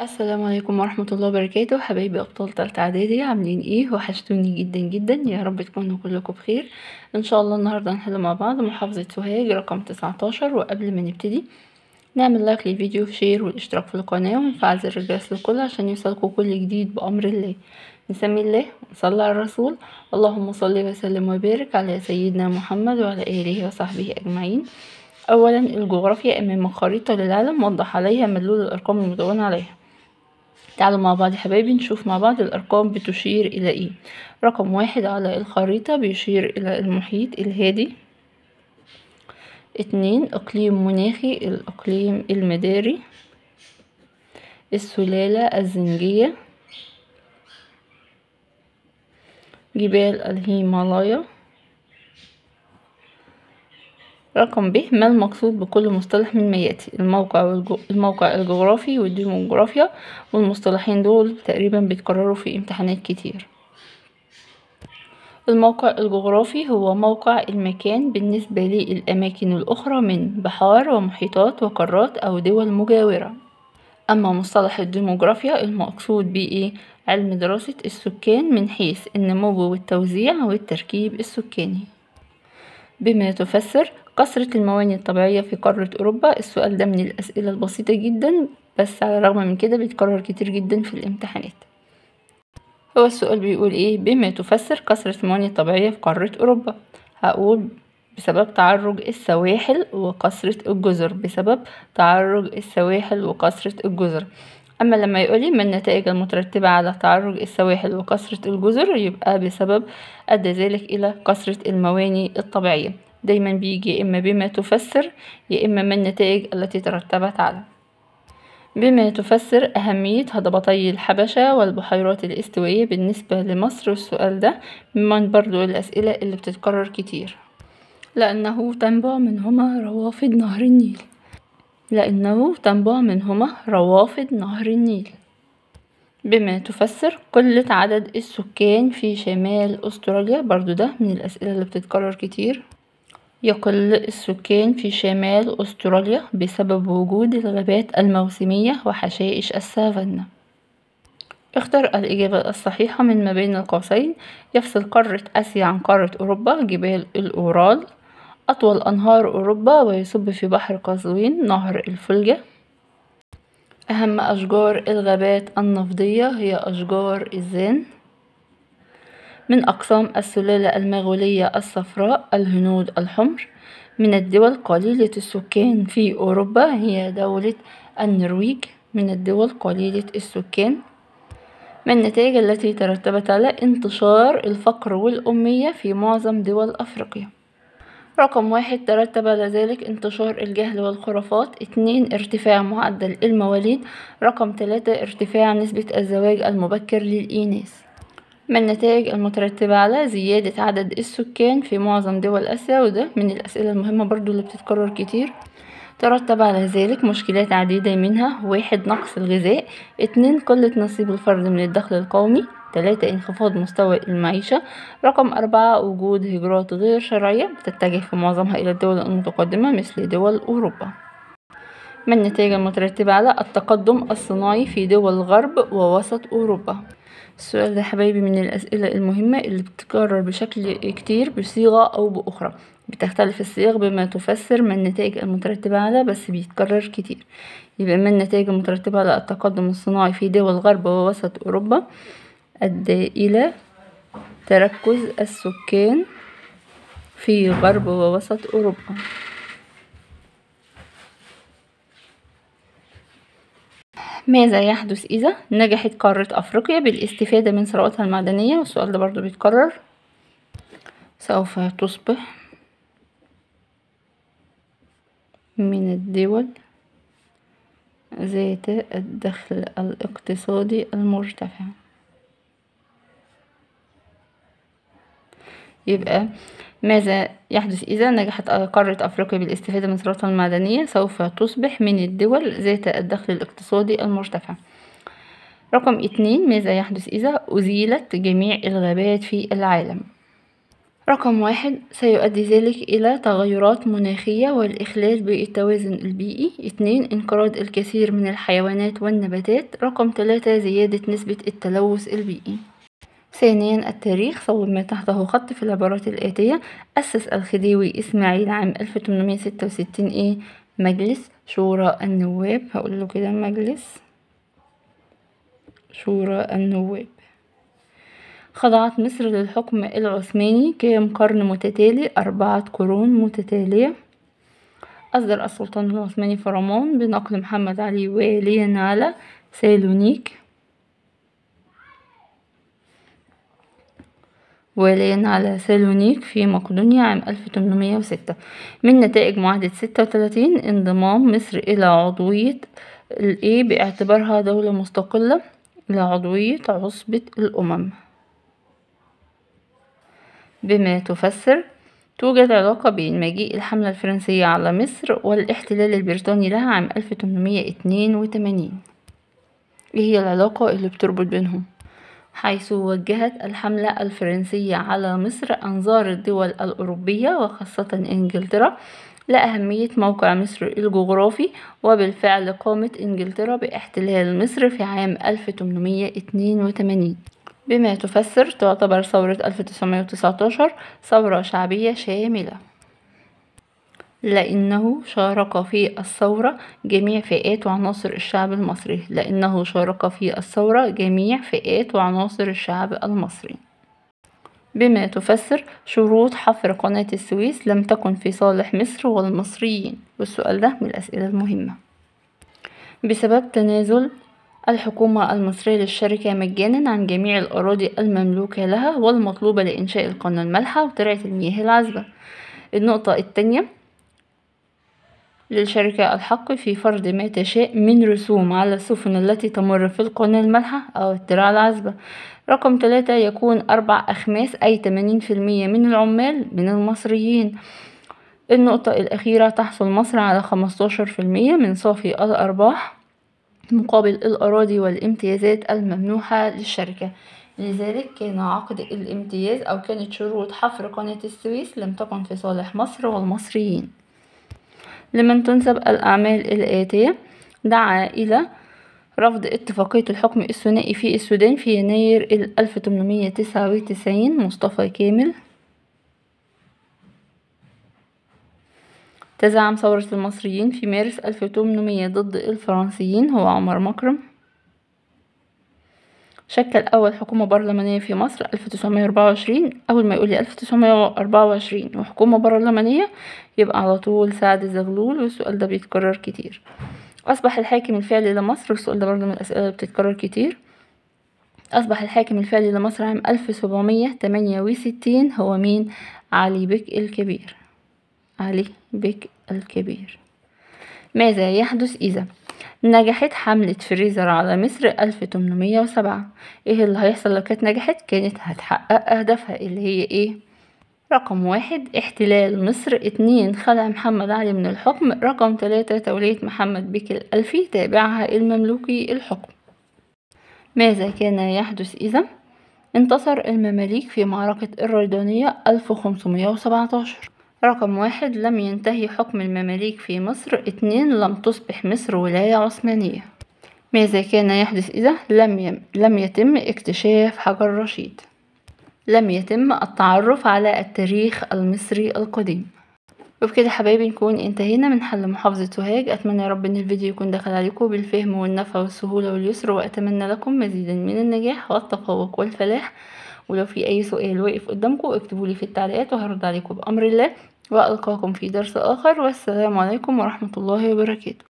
السلام عليكم ورحمة الله وبركاته. حبايبي أبطال تالتة إعدادي، عاملين ايه؟ وحشتوني جدا جدا، يا رب تكونوا كلكم بخير ان شاء الله. النهاردة هنحل مع بعض محافظة سوهاج رقم 19. وقبل ما نبتدي نعمل لايك للفيديو وشير والاشتراك في القناة ونفعل زر الجرس للكل عشان يوصلكوا كل جديد بأمر الله. نسمي الله ونصلي على الرسول. اللهم صل وسلم وبارك على سيدنا محمد وعلى آله وصحبه أجمعين. أولا، الجغرافيا أمامك خريطة للعالم وضح عليها مدلول الأرقام المدونة عليها. تعالوا مع بعض يا حبايبي نشوف مع بعض الأرقام بتشير إلى إيه. رقم 1 على الخريطة بيشير إلى المحيط الهادي. 2 إقليم مناخي الإقليم المداري. السلالة الزنجية. جبال الهيمالايا. رقم ب، ما المقصود بكل مصطلح من ما يأتي؟ الموقع الجغرافي والديموغرافيا، والمصطلحين دول تقريبا بيتكرروا في امتحانات كتير. الموقع الجغرافي هو موقع المكان بالنسبة للأماكن الأخرى من بحار ومحيطات وقارات أو دول مجاورة. أما مصطلح الديموغرافيا المقصود به علم دراسة السكان من حيث النمو والتوزيع والتركيب السكاني. بما تفسر كثرة الموانئ الطبيعية في قارة أوروبا. السؤال ده من الأسئلة البسيطة جدا، بس على الرغم من كده بيتكرر كتير جدا في الامتحانات. هو السؤال بيقول ايه؟ بما تفسر كثرة الموانئ الطبيعية في قارة أوروبا. هقول بسبب تعرج السواحل وكثرة الجزر. بسبب تعرج السواحل وكثرة الجزر. أما لما يقولي ما النتائج المترتبة على تعرج السواحل وكثرة الجزر، يبقى بسبب أدى ذلك إلى كثرة الموانئ الطبيعية. دايما بيجي إما بما تفسر يا إما ما النتائج التي ترتبت على. بما تفسر أهمية هضبتي الحبشة والبحيرات الاستوائية بالنسبة لمصر. والسؤال ده من برضو الأسئلة اللي بتتكرر كتير، لأنه تنبع منهما روافد نهر النيل. نهر النيل. بما تفسر قلة عدد السكان في شمال أستراليا. برضو ده من الأسئلة اللي بتتكرر كتير. يقل السكان في شمال أستراليا بسبب وجود الغابات الموسمية وحشائش السافانا. اختر الإجابة الصحيحة من ما بين القوسين. يفصل قارة آسيا عن قارة أوروبا جبال الأورال. أطول أنهار أوروبا ويصب في بحر قزوين نهر الفولجا. أهم أشجار الغابات النفضية هي أشجار الزان. من أقسام السلالة المغولية الصفراء الهنود الحمر. من الدول قليلة السكان في أوروبا هي دولة النرويج. من الدول قليلة السكان. ما النتائج التي ترتبت على انتشار الفقر والأمية في معظم دول أفريقيا؟ رقم 1 ترتب على ذلك انتشار الجهل والخرافات. 2 ارتفاع معدل المواليد. رقم 3 ارتفاع نسبة الزواج المبكر للإناث. ما النتائج المترتبة على زيادة عدد السكان في معظم دول آسيا؟ وده من الأسئلة المهمة برضو اللي بتتكرر كتير. ترتب على ذلك مشكلات عديدة، منها 1 نقص الغذاء. 2 قلة نصيب الفرد من الدخل القومي. 3 انخفاض مستوى المعيشة. رقم 4 وجود هجرات غير شرعية بتتجه في معظمها إلى الدول المتقدمة مثل دول أوروبا. ما النتائج المترتبة على التقدم الصناعي في دول غرب ووسط أوروبا؟ السؤال ده حبايبي من الأسئلة المهمة اللي بتتكرر بشكل كتير بصيغة أو بأخرى، بتختلف الصيغ بما تفسر ما النتائج المترتبة على، بس بيتكرر كتير. يبقى ما النتائج المترتبة على التقدم الصناعي في دول غرب ووسط أوروبا أدى إلى تركز السكان في غرب ووسط أوروبا. ماذا يحدث إذا نجحت قارة أفريقيا بالاستفادة من ثرواتها المعدنية؟ والسؤال ده برضو بيتكرر. سوف تصبح من الدول ذات الدخل الاقتصادي المرتفع. يبقى ماذا يحدث إذا نجحت قارة أفريقيا بالاستفادة من ثرواتها المعدنية؟ سوف تصبح من الدول ذات الدخل الاقتصادي المرتفع. رقم 2 ماذا يحدث إذا أزيلت جميع الغابات في العالم؟ رقم 1 سيؤدي ذلك إلى تغيرات مناخية والإخلال بالتوازن البيئي. 2 انقراض الكثير من الحيوانات والنباتات. رقم 3 زيادة نسبة التلوث البيئي. ثانيا التاريخ، صوب ما تحته خط في العبارات الآتية. أسس الخديوي إسماعيل عام 1866 مجلس شورى النواب. هقول له كده مجلس شورى النواب. خضعت مصر للحكم العثماني كام قرن متتالي؟ 4 قرون متتالية. أصدر السلطان العثماني فرمان بنقل محمد علي واليا على سالونيك في مقدونيا عام 1806. من نتائج معاهدة 36 انضمام مصر إلى عضوية باعتبارها دولة مستقلة إلى عضوية عصبة الأمم. بما تفسر توجد علاقة بين مجيء الحملة الفرنسية على مصر والاحتلال البريطاني لها عام 1882. ايه هي العلاقة اللي بتربط بينهم؟ حيث وجهت الحملة الفرنسية على مصر أنظار الدول الأوروبية وخاصة إنجلترا لأهمية موقع مصر الجغرافي، وبالفعل قامت إنجلترا باحتلال مصر في عام 1882. بما تفسر تعتبر ثورة 1919 ثورة شعبية شاملة لأنه شارك في الثورة جميع فئات وعناصر الشعب المصري. بما تفسر شروط حفر قناة السويس لم تكن في صالح مصر والمصريين، والسؤال ده من الأسئلة المهمة. بسبب تنازل الحكومة المصرية للشركة مجانا عن جميع الأراضي المملوكة لها والمطلوبة لإنشاء القناة المالحة وترعة المياه العذبة. النقطة الثانية للشركة الحق في فرض ما تشاء من رسوم على السفن التي تمر في القناة المالحة أو الترعة العذبة. رقم 3 يكون 4 أخماس أي 80% من العمال من المصريين. النقطة الأخيرة تحصل مصر على 15% من صافي الأرباح مقابل الأراضي والامتيازات الممنوحة للشركة. لذلك كان عقد الامتياز أو كانت شروط حفر قناة السويس لم تكن في صالح مصر والمصريين. لمن تنسب الأعمال الآتية: دعا إلى رفض اتفاقية الحكم الثنائي في السودان في يناير 1899 مصطفى كامل. تزعم ثورة المصريين في مارس 1800 ضد الفرنسيين هو عمر مكرم. شكل أول حكومة برلمانية في مصر 1924. أول ما يقولي 1924 وحكومة برلمانية يبقى على طول سعد زغلول، والسؤال ده بيتكرر كتير. أصبح الحاكم الفعلي لمصر، والسؤال ده برضه من الأسئلة اللي بتتكرر كتير. أصبح الحاكم الفعلي لمصر عام 1768 هو مين؟ علي بك الكبير. ماذا يحدث إذا نجحت حملة فريزر على مصر 1807؟ ايه اللي هيحصل لو كانت نجحت؟ كانت هتحقق أهدافها اللي هي ايه؟ رقم 1 احتلال مصر. 2 خلع محمد علي من الحكم. رقم 3 تولية محمد بك الألفي تابعها المملوكي الحكم. ماذا كان يحدث إذا انتصر المماليك في معركة الريدانية 1517؟ رقم 1 لم ينتهي حكم المماليك في مصر. 2 لم تصبح مصر ولاية عثمانية. ماذا كان يحدث إذا لم يتم اكتشاف حجر رشيد؟ لم يتم التعرف على التاريخ المصري القديم. وبكده حبايبي نكون انتهينا من حل محافظة سوهاج. أتمنى يا رب إن الفيديو يكون دخل عليكم بالفهم والنفع والسهولة واليسر، وأتمنى لكم مزيدا من النجاح والتفوق والفلاح. ولو في أي سؤال واقف قدامكم اكتبولي في التعليقات وهرد عليكم بأمر الله، وألقاكم في درس آخر، والسلام عليكم ورحمة الله وبركاته.